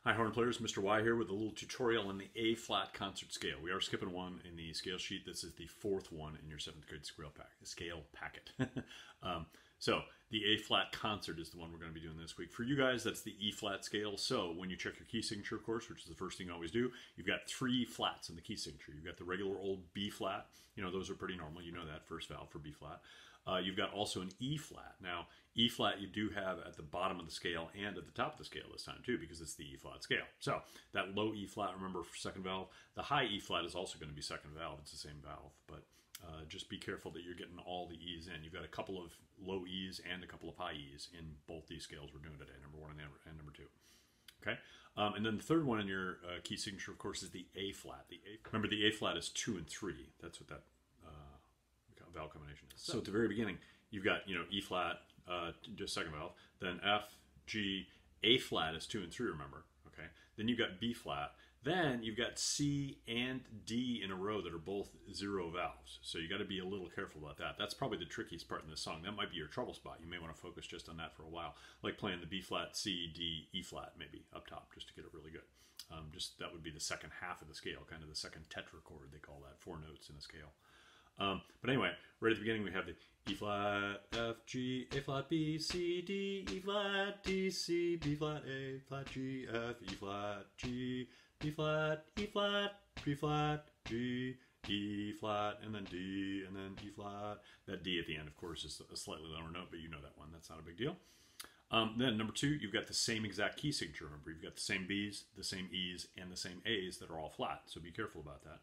Hi horn players, Mr. Y here with a little tutorial on the A flat concert scale. We are skipping one in the scale sheet. This is the fourth one in your 7th grade scale packet. So the A flat concert is the one we're going to be doing this week. For you guys, that's the E flat scale. So when you check your key signature course, which is the first thing you always do, you've got 3 flats in the key signature. You've got the regular old B flat. You know, those are pretty normal. You know that, first valve for B flat. You've got also an E flat. Now, E flat you do have at the bottom of the scale and at the top of the scale this time too, because it's the E flat scale. So that low E flat, remember, for second valve. The high E flat is also going to be second valve. It's the same valve, but just be careful that you're getting all the E's in. You've got a couple of low E's and a couple of high E's in both these scales we're doing today, number 1 and number 2. Okay, and then the third one in your key signature, of course, is the A flat. Remember, the A flat is 2 and 3. That's what that valve combination is. So at the very beginning, you've got, you know, E flat, just second valve, then F, G, A flat is 2 and 3, remember, okay? Then you've got B flat, then you've got C and D in a row that are both 0 valves. So you got to be a little careful about that. That's probably the trickiest part in this song. That might be your trouble spot. You may want to focus just on that for a while, like playing the B flat, C, D, E flat maybe up top, just to get it really good. Just that would be the second half of the scale, kind of the second tetrachord, they call that, 4 notes in a scale. But anyway, right at the beginning we have the E flat, F, G, A flat, B, C, D, E flat, D, C, B flat, A flat, G, F, E flat, G, B flat, E flat, B flat, G, E flat, and then D, and then E flat. That D at the end, of course, is a slightly lower note, but you know that one. That's not a big deal. Then number 2, you've got the same exact key signature. Remember, you've got the same B's, the same E's, and the same A's that are all flat. So be careful about that.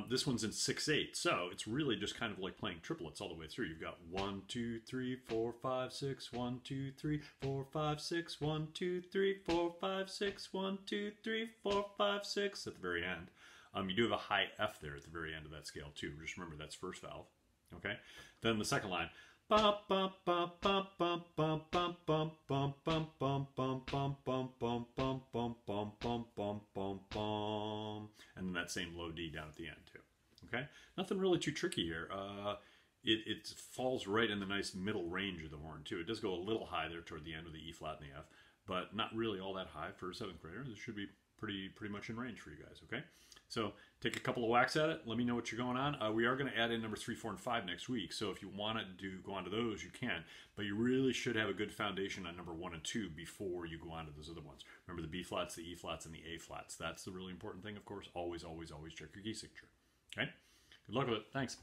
This one's in 6/8, so it's really just kind of like playing triplets all the way through. You've got 1, 2, 3, 4, 5, 6, 1, 2, 3, 4, 5, 6, 1, 2, 3, 4, 5, 6, 1, 2, 3, 4, 5, 6 at the very end. You do have a high F there at the very end of that scale too. Just remember that's first valve. Okay. Then the second line. And then that same low D down at the end too. Okay, nothing really too tricky here. It falls right in the nice middle range of the horn too. It does go a little high there toward the end with the E flat and the F, but not really all that high for a 7th grader. This should be pretty much in range for you guys. Okay, so take a couple of whacks at it. Let me know what you're going on. We are going to add in number 3, 4, and 5 next week. So if you want to go on to those, you can. But you really should have a good foundation on number 1 and 2 before you go on to those other ones. Remember the B flats, the E flats, and the A flats. That's the really important thing, of course. Always, always, always check your key signature. Okay? Good luck with it. Thanks.